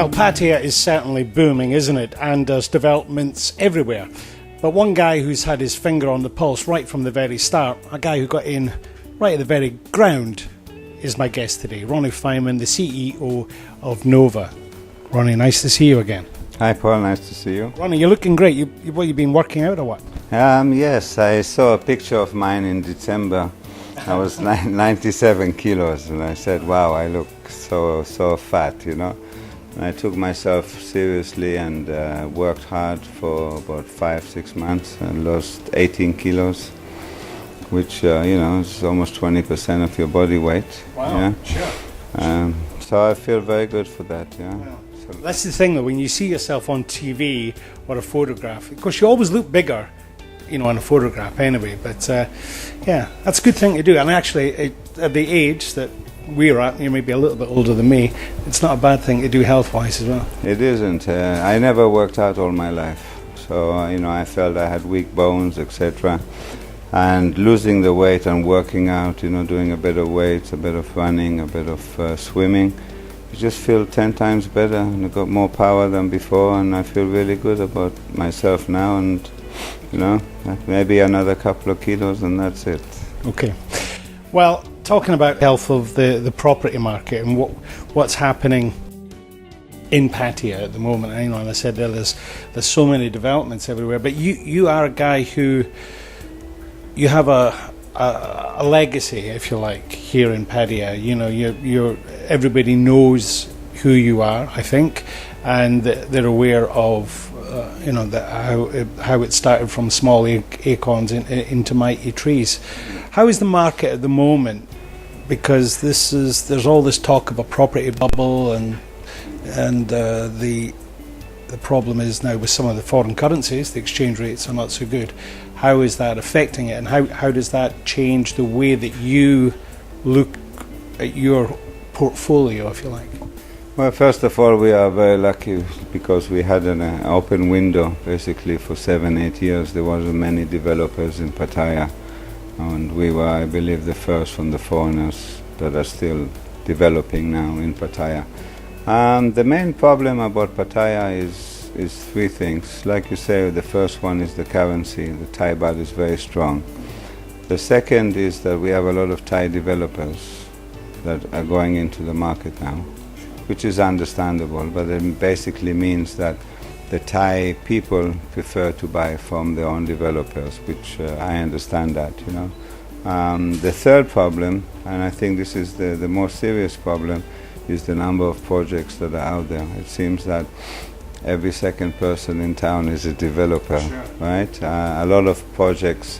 Well, Pattaya is certainly booming, isn't it? And there's developments everywhere. But one guy who's had his finger on the pulse right from the very start, a guy who got in right at the very ground, is my guest today, Rony Fineman, the CEO of Nova. Rony, nice to see you again. Hi Paul, nice to see you. Rony, you're looking great. You've been working out or what? Yes, I saw a picture of mine in December. I was 97 kilos and I said, wow, I look so fat, you know. And I took myself seriously and worked hard for about 5-6 months and lost 18 kilos, which, is almost 20% of your body weight. Wow, yeah? Sure. So I feel very good for that, yeah. Wow. That's the thing though, when you see yourself on TV or a photograph, of course you always look bigger, on a photograph anyway, but yeah, that's a good thing to do. And actually, at the age that we're at, you may be a little bit older than me, it's not a bad thing to do health-wise as well. It isn't. I never worked out all my life, so I felt I had weak bones, etc. And losing the weight and working out, doing a bit of weights, a bit of running, a bit of swimming, you just feel 10 times better, and I got more power than before, and I feel really good about myself now, and maybe another couple of kilos and that's it. Okay. Well, talking about health of the property market and what's happening in Pattaya at the moment, and I said there's so many developments everywhere, but you are a guy who you have a legacy, if you like, here in Pattaya. You're everybody knows who you are, I think, and they're aware of how it started from small acorns into mighty trees. How is the market at the moment? Because there's all this talk of a property bubble, and the problem is now with some of the foreign currencies, the exchange rates are not so good. How is that affecting it, and how does that change the way that you look at your portfolio, if you like? Well, first of all, we are very lucky because we had an open window basically for 7-8 years. There wasn't many developers in Pattaya, and we were, I believe, the first from the foreigners that are still developing now in Pattaya. The main problem about Pattaya is three things. Like you say, the first one is the currency. The Thai baht is very strong. The second is that we have a lot of Thai developers that are going into the market now, which is understandable, but it basically means that the Thai people prefer to buy from their own developers, which I understand that, The third problem, and I think this is the more serious problem, is the number of projects that are out there. It seems that every second person in town is a developer, sure. Right? A lot of projects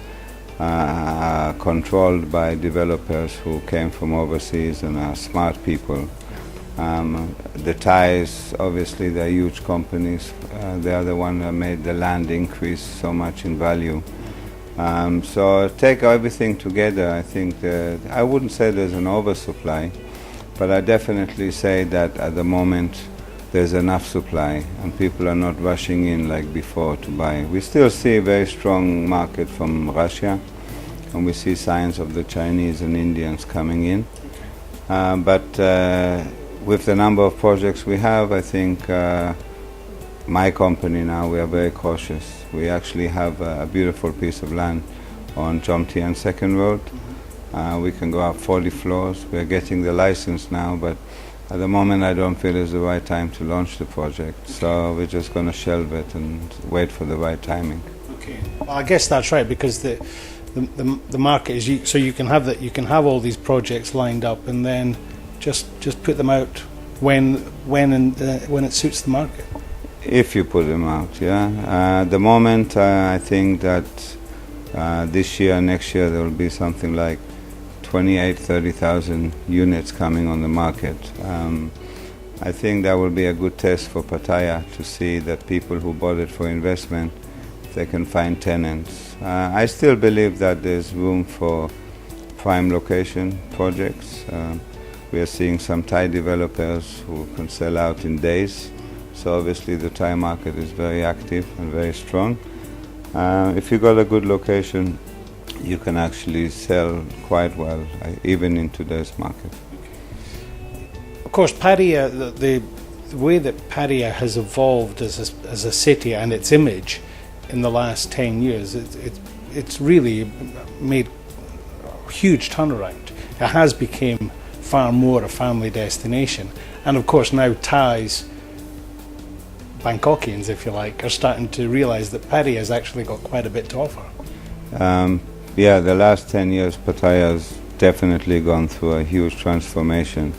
are controlled by developers who came from overseas and are smart people. The Thais, obviously, they're huge companies. They are the one that made the land increase so much in value. So take everything together, I think that I wouldn't say there's an oversupply, but I definitely say that at the moment there's enough supply and people are not rushing in like before to buy. We still see a very strong market from Russia, and we see signs of the Chinese and Indians coming in. With the number of projects we have, I think my company now, we are very cautious. We actually have a beautiful piece of land on Jomtien 2nd Road. We can go up 40 floors. We are getting the license now, but at the moment I don't feel it's the right time to launch the project. So we're just going to shelve it and wait for the right timing. Okay. Well, I guess that's right, because the market is so you can have that. You can have all these projects lined up and then just put them out when it suits the market. If you put them out, yeah. At the moment, I think that this year, next year, there will be something like 30,000 units coming on the market. I think that will be a good test for Pattaya to see that people who bought it for investment, they can find tenants. I still believe that there's room for prime location projects. We are seeing some Thai developers who can sell out in days. So obviously the Thai market is very active and very strong. If you got a good location, you can actually sell quite well, even in today's market. Of course, Pattaya, that Pattaya has evolved as a city and its image in the last 10 years, it's really made a huge turnaround. It has become far more a family destination, and of course now Thais, Bangkokians if you like, are starting to realise that Pattaya has actually got quite a bit to offer. Yeah, the last 10 years Pattaya has definitely gone through a huge transformation.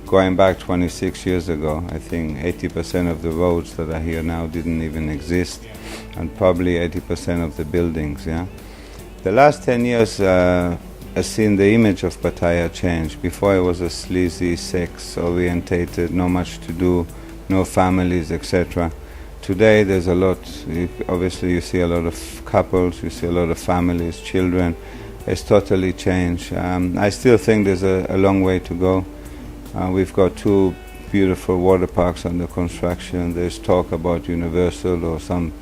Going back 26 years ago, I think 80% of the roads that are here now didn't even exist, and probably 80% of the buildings. Yeah, the last 10 years has seen the image of Pattaya change. Before it was a sleazy, sex-orientated, not much to do, no families, etc. Today there's a lot. Obviously, you see a lot of couples, you see a lot of families, children. It's totally changed. I still think there's a long way to go. We've got 2 beautiful water parks under construction. There's talk about Universal or some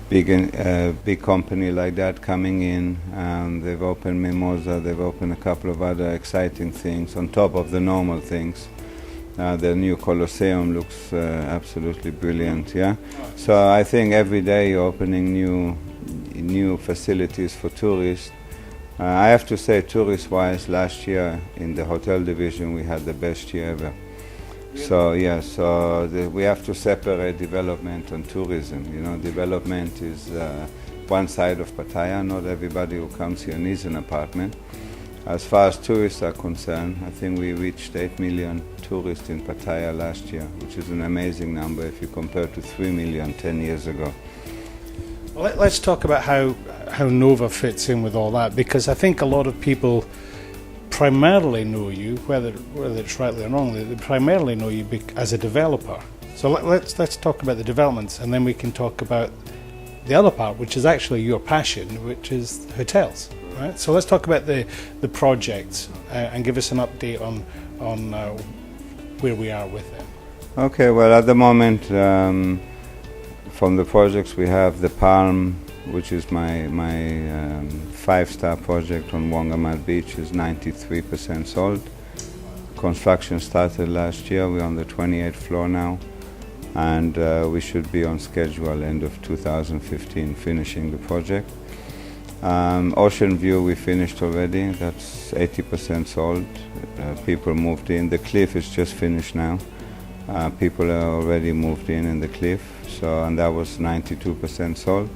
big company like that coming in. They've opened Mimosa, they've opened a couple of other exciting things on top of the normal things. The new Colosseum looks absolutely brilliant, yeah? So I think every day you're opening new facilities for tourists. I have to say, tourist-wise, last year in the hotel division we had the best year ever. So yeah, we have to separate development and tourism. You know, development is one side of Pattaya. Not everybody who comes here needs an apartment. As far as tourists are concerned, I think we reached 8 million tourists in Pattaya last year, which is an amazing number if you compare to 3 million 10 years ago. Well, let's talk about how Nova fits in with all that, because I think a lot of people primarily know you, whether it's rightly or wrongly, they primarily know you as a developer. So let's talk about the developments, and then we can talk about the other part, which is actually your passion, which is hotels. Right? So let's talk about the projects and give us an update on where we are with them. Okay, well at the moment from the projects we have the Palm, which is my 5-star project on Wongamat Beach, is 93% sold. Construction started last year, we're on the 28th floor now, and we should be on schedule end of 2015 finishing the project. Ocean View we finished already, that's 80% sold. People moved in. The Cliff is just finished now. People are already moved in the Cliff, and that was 92% sold.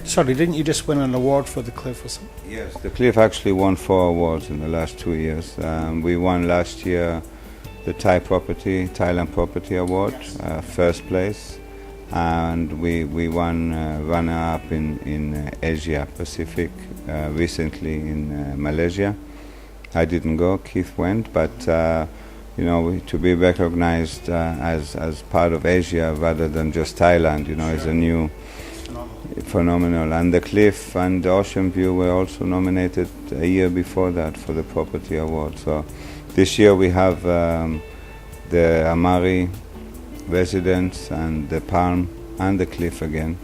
Sorry, didn't you just win an award for the Cliff or something? Yes, the Cliff actually won 4 awards in the last 2 years. We won last year the Thailand Property Award, first place. And we won runner-up in Asia Pacific recently in Malaysia. I didn't go, Keith went, but you know, to be recognized as part of Asia rather than just Thailand, you know, is a new phenomenal. And the Cliff and the Ocean View were also nominated a year before that for the Property Award. So this year we have the Amari Residence and the Palm and the Cliff again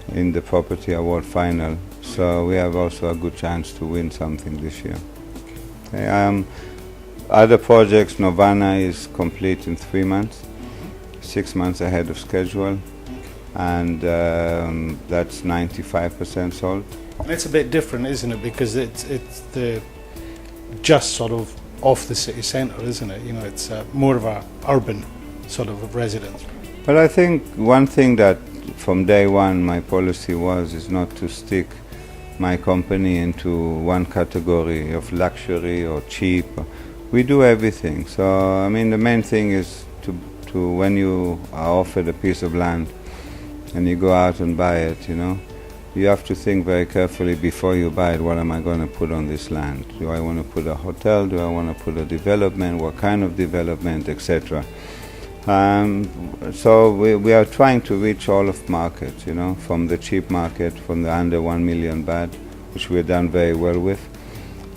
in the Property Award final. So we have also a good chance to win something this year. Okay, other projects, Novana is complete in 3 months, 6 months ahead of schedule, and that's 95% sold. And it's a bit different, isn't it? Because it's the just sort of off the city centre, isn't it? You know, it's more of a urban sort of residence. Well, I think one thing that from day one my policy is not to stick my company into one category of luxury or cheap. We do everything. So I mean, the main thing is to when you are offered a piece of land and you go out and buy it, you know, you have to think very carefully before you buy it, what am I going to put on this land? Do I want to put a hotel? Do I want to put a development? What kind of development, etc.? So we are trying to reach all of markets, you know, from the cheap market, from the under 1 million baht, which we've done very well with,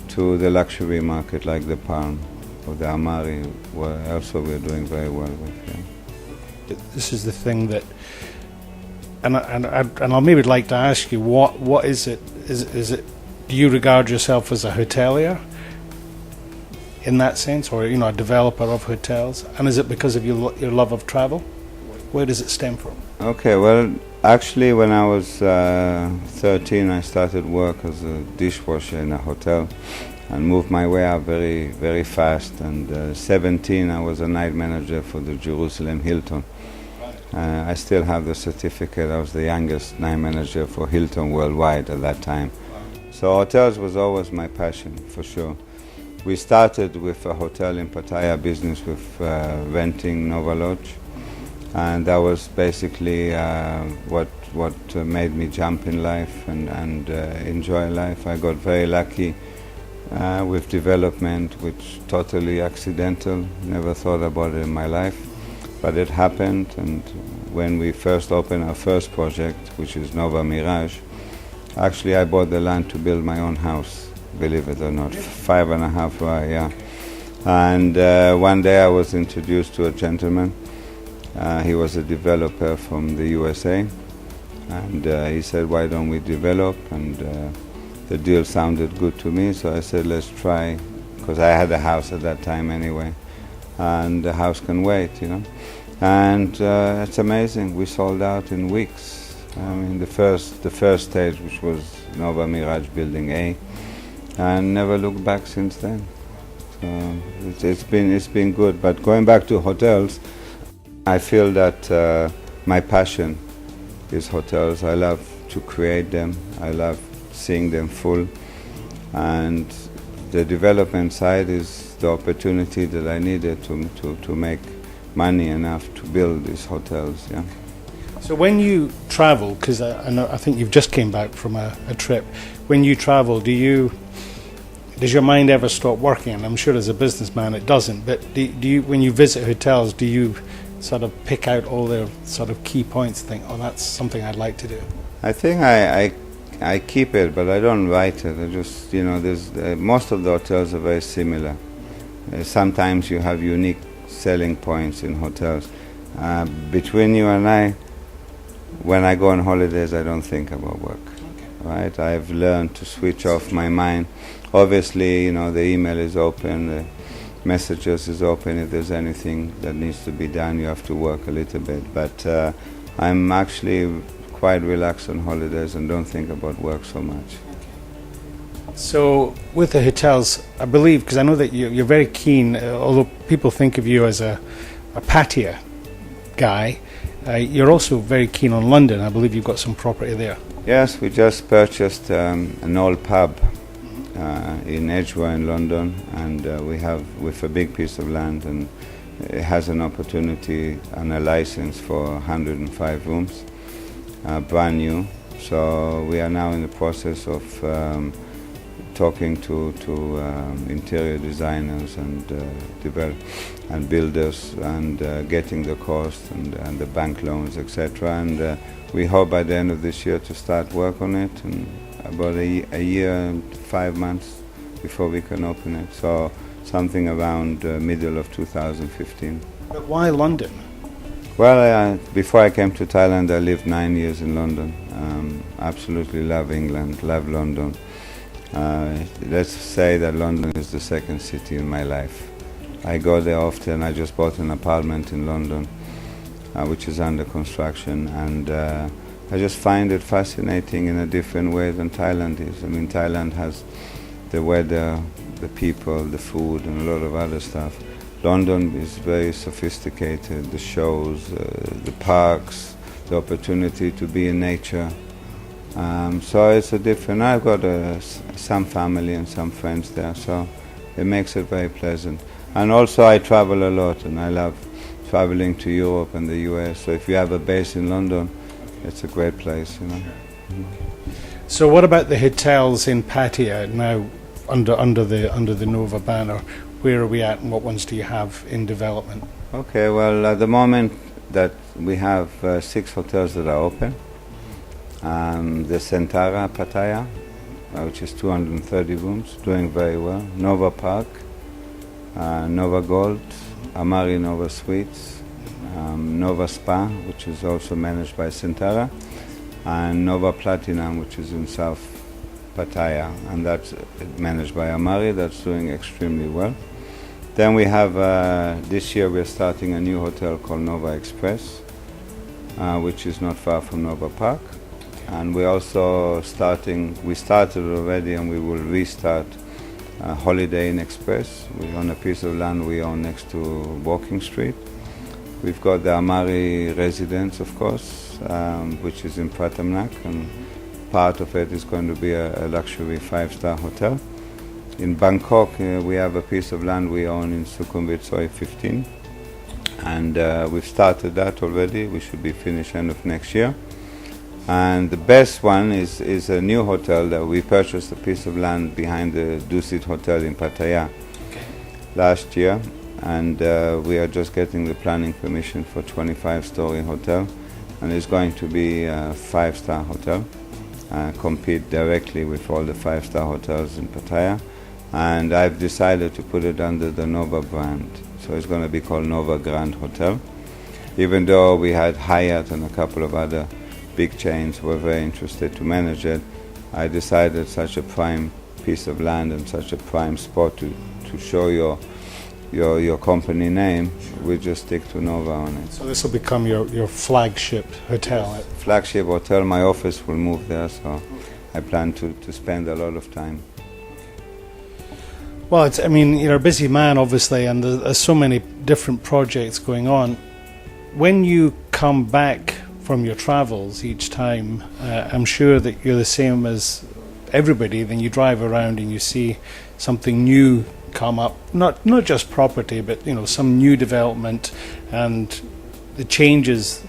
to the luxury market like the Palm or the Amari, where also we're doing very well with. Yeah. This is the thing that, and I'll maybe like to ask you, what is it? Is it? Do you regard yourself as a hotelier in that sense, or a developer of hotels? And is it because of your love of travel? Where does it stem from? Okay, well, actually, when I was 13, I started work as a dishwasher in a hotel, and moved my way up very, very fast. And 17, I was a night manager for the Jerusalem Hilton. I still have the certificate. I was the youngest night manager for Hilton worldwide at that time. So hotels was always my passion, for sure. We started with a hotel in Pattaya business with renting Nova Lodge, and that was basically what made me jump in life and enjoy life. I got very lucky with development, which totally accidental. Never thought about it in my life, but it happened. And when we first opened our first project, which is Nova Mirage, actually I bought the land to build my own house, believe it or not, 5.5 right, yeah. And one day I was introduced to a gentleman. He was a developer from the USA, and he said, why don't we develop? And the deal sounded good to me, so I said, let's try, because I had a house at that time anyway, and the house can wait, And it's amazing, we sold out in weeks. I mean, the first stage, which was Nova Mirage Building A, and never looked back since then. So it's been good. But going back to hotels, I feel that my passion is hotels. I love to create them. I love seeing them full, and the development side is the opportunity that I needed to make money enough to build these hotels. Yeah. So when you travel, because I think you've just came back from a trip, when you travel, does your mind ever stop working? And I'm sure as a businessman it doesn't, but do you, when you visit hotels, do you sort of pick out all their sort of key points and think, oh, that's something I'd like to do? I think I keep it, but I don't write it. I just, there's most of the hotels are very similar. Sometimes you have unique selling points in hotels. Between you and I, when I go on holidays, I don't think about work. Okay. Right? I've learned to switch off my mind. Obviously, the email is open, the messages is open. If there's anything that needs to be done, you have to work a little bit. But I'm actually quite relaxed on holidays and don't think about work so much. So with the hotels, I believe, because I know that you're very keen, although people think of you as a Pattaya guy, you're also very keen on London. I believe you've got some property there. Yes, we just purchased an old pub in Edgware in London, and we have with a big piece of land, and it has an opportunity and a license for 105 rooms, brand new. So we are now in the process of talking to interior designers and builders, and getting the cost and the bank loans, etc. And we hope by the end of this year to start work on it, and about a year and 5 months before we can open it. So something around middle of 2015. But why London? Well, before I came to Thailand, I lived 9 years in London. Absolutely love England, love London. Let's say that London is the second city in my life. I go there often. I just bought an apartment in London, which is under construction, and I just find it fascinating in a different way than Thailand is. I mean, Thailand has the weather, the people, the food, and a lot of other stuff. London is very sophisticated, the shows, the parks, the opportunity to be in nature. So it's a different. I've got some family and some friends there, so it makes it very pleasant. And also I travel a lot, and I love traveling to Europe and the US. So if you have a base in London, it's a great place, So what about the hotels in Pattaya now under the Nova banner? Where are we at, and what ones do you have in development? Okay, well, at the moment that we have 6 hotels that are open. The Centara Pattaya, which is 230 rooms, doing very well. Nova Park, Nova Gold, Amari Nova Suites, Nova Spa, which is also managed by Centara, and Nova Platinum, which is in South Pattaya, and that's managed by Amari. That's doing extremely well. Then we have, this year we're starting a new hotel called Nova Express, which is not far from Nova Park. And we're also we started already and we will restart Holiday Inn Express. We own a piece of land we own next to Walking Street. We've got the Amari residence, of course, which is in Pratamnak, and part of it is going to be a luxury 5-star hotel. In Bangkok, we have a piece of land we own in Sukhumvit Soi 15, and we've started that already. We should be finished end of next year. And the best one is a new hotel that we purchased a piece of land behind the Dusit Hotel in Pattaya last year, and we are just getting the planning permission for 25-story hotel, and it's going to be a 5-star hotel, compete directly with all the 5-star hotels in Pattaya. And I've decided to put it under the Nova brand. So it's going to be called Nova Grand Hotel. Even though we had Hyatt and a couple of other big chains who were very interested to manage it, I decided such a prime piece of land and such a prime spot to show your company name, we just stick to Nova on it. So this will become your flagship hotel? Yes, flagship hotel. My office will move there, so I plan to spend a lot of time. Well, you're a busy man, obviously, and there's so many different projects going on. When you come back from your travels each time, I'm sure that you're the same as everybody. Then you drive around and you see something new come up, not just property, but some new development and the changes,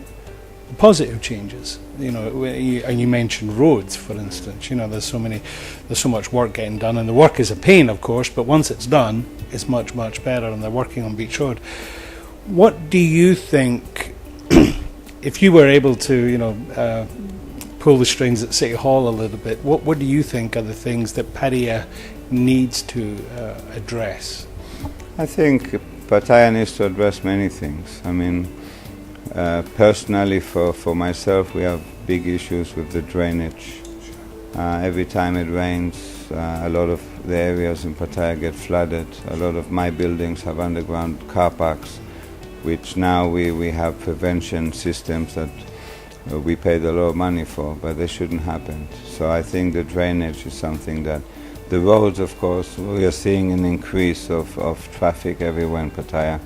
the positive changes. And you mentioned roads, for instance. There's so much work getting done, and the work is a pain, of course, but once it's done, it's much, much better, and they're working on Beach Road. What do you think, if you were able to, pull the strings at City Hall a little bit, what do you think are the things that Pattaya needs to address? I think Pattaya needs to address many things. Personally, for myself, we have big issues with the drainage. Every time it rains, a lot of the areas in Pattaya get flooded. A lot of my buildings have underground car parks, which now we have prevention systems that we paid a lot of money for, but they shouldn't happen. So I think the drainage is something that the roads, of course, we are seeing an increase of traffic everywhere in Pattaya,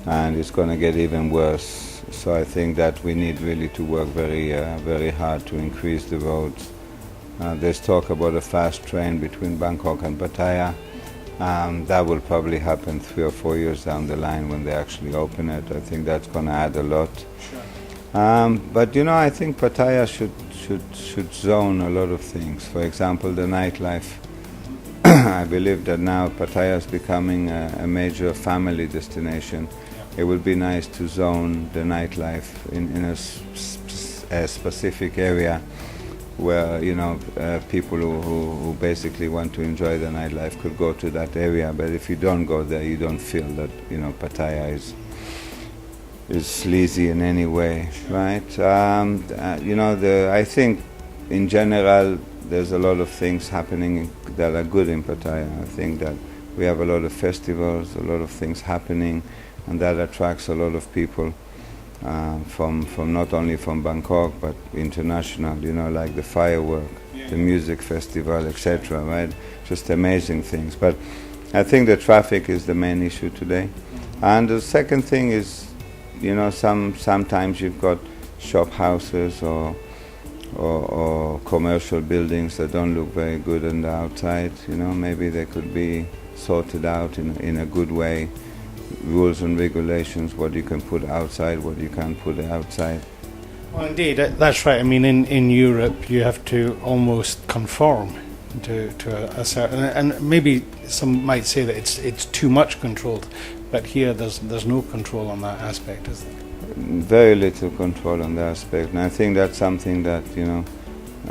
and it's going to get even worse. So I think that we need really to work very hard to increase the roads. There's talk about a fast train between Bangkok and Pattaya. That will probably happen 3 or 4 years down the line when they actually open it. I think that's going to add a lot. Sure. But I think Pattaya should zone a lot of things. For example, the nightlife. I believe that now Pattaya is becoming a major family destination. It would be nice to zone the nightlife in a specific area where people who basically want to enjoy the nightlife could go to that area. But if you don't go there, you don't feel that Pattaya is sleazy in any way, right? I think in general there's a lot of things happening that are good in Pattaya. I think that we have a lot of festivals, a lot of things happening, and that attracts a lot of people from not only from Bangkok but international, like the firework, the music festival, etc., right? Just amazing things. But I think the traffic is the main issue today. And the second thing is, sometimes you've got shop houses or commercial buildings that don't look very good on the outside. Maybe they could be sorted out in a good way. Rules and regulations, what you can put outside, what you can't put outside. Well, indeed, that's right. In Europe, you have to almost conform to a certain, and maybe some might say that it's too much controlled, but here there's no control on that aspect, is there? Very little control on that aspect, and I think that's something that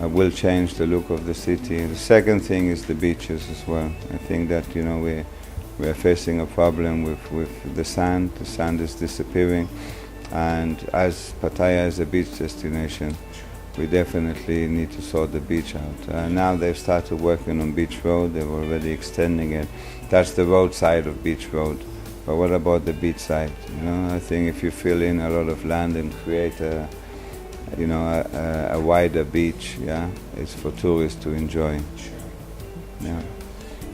will change the look of the city. The second thing is the beaches as well. I think that we're facing a problem with the sand. The sand is disappearing, and as Pattaya is a beach destination, we definitely need to sort the beach out. Now they've started working on Beach Road. They're already extending it. That's the road side of Beach Road. but what about the beach side? I think if you fill in a lot of land and create a wider beach, yeah, it's for tourists to enjoy. Sure. Yeah.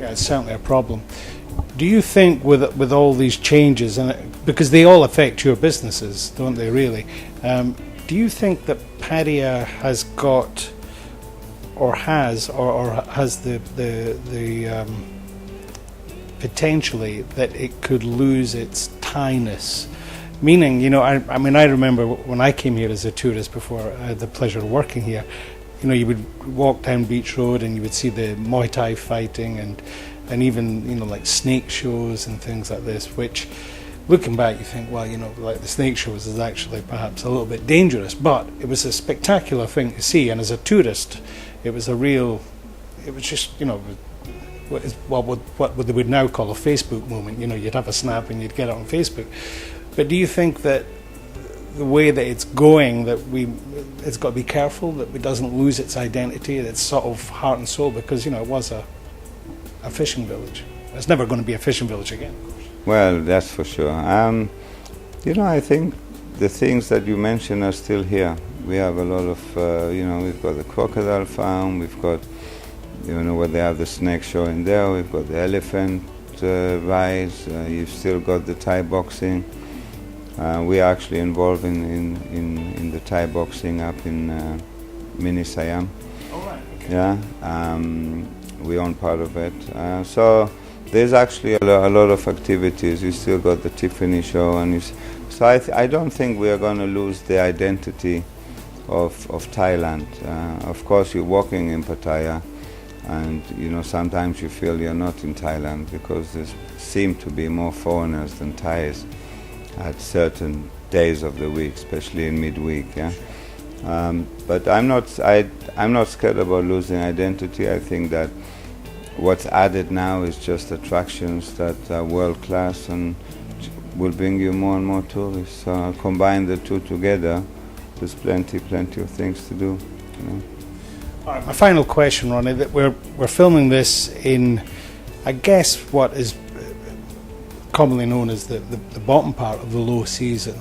Yeah, it's certainly a problem. Do you think with all these changes, and because they all affect your businesses, don't they? Really, do you think that Pattaya has got, or has the potentially that it could lose its Thainess? Meaning, I mean, I remember when I came here as a tourist before I had the pleasure of working here. You would walk down Beach Road and you would see the Muay Thai fighting and even, like snake shows and things like this, which, looking back, you think, well, like the snake shows is actually perhaps a little bit dangerous, but it was a spectacular thing to see, and as a tourist, it was just, what they would now call a Facebook moment. You'd have a snap and you'd get it on Facebook. But do you think that the way that it's going, that it's got to be careful that it doesn't lose its identity, its sort of heart and soul, because it was a fishing village. It's never going to be a fishing village again, of course. Well, that's for sure. I think the things that you mentioned are still here. We have a lot of, we've got the crocodile farm, we've got, where they have the snake show in there, we've got the elephant rides, you've still got the Thai boxing. We are actually involved in the Thai boxing up in Mini Siam. Oh, right. Okay. Yeah, we own part of it. So there's actually a lot of activities. You still got the Tiffany show, and so I don't think we are going to lose the identity of Thailand. Of course, you're walking in Pattaya, and sometimes you feel you're not in Thailand because there seem to be more foreigners than Thais at certain days of the week, especially in midweek. Yeah, but I'm not scared about losing identity. I think that what's added now is just attractions that are world class and will bring you more and more tourists. So combine the two together, there's plenty of things to do. All right, my final question, Ronnie, that we're filming this in, I guess, what is commonly known as the bottom part of the low season.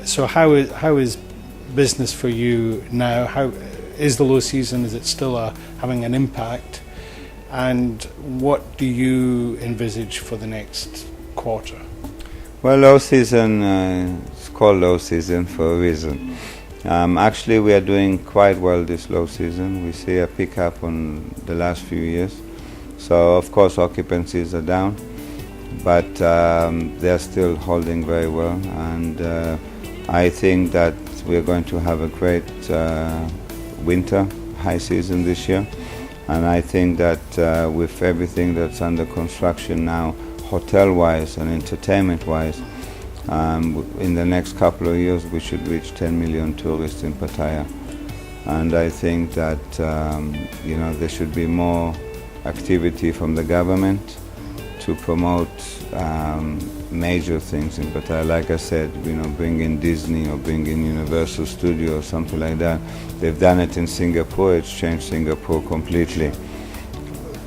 So how is business for you now? How is the low season? Is it still having an impact? And what do you envisage for the next quarter? Well, low season, it's called low season for a reason. Actually, we are doing quite well this low season. We see a pickup on the last few years. So, of course, occupancies are down, but they're still holding very well. And I think that we're going to have a great winter, high season this year. And I think that with everything that's under construction now, hotel-wise and entertainment-wise, in the next couple of years we should reach 10 million tourists in Pattaya. And I think that there should be more activity from the government to promote major things in Pattaya. Like I said, bring in Disney or bring in Universal Studio or something like that. They've done it in Singapore. It's changed Singapore completely.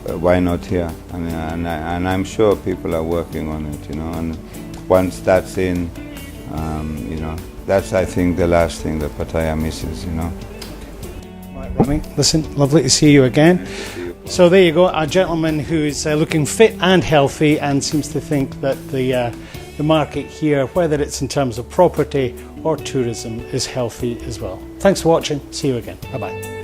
Why not here? And I'm sure people are working on it. And once that's in, that's, I think, the last thing that Pattaya misses. Right, Ronnie, listen, lovely to see you again. So there you go, a gentleman who's looking fit and healthy and seems to think that the market here, whether it's in terms of property or tourism, is healthy as well. Thanks for watching. See you again. Bye-bye.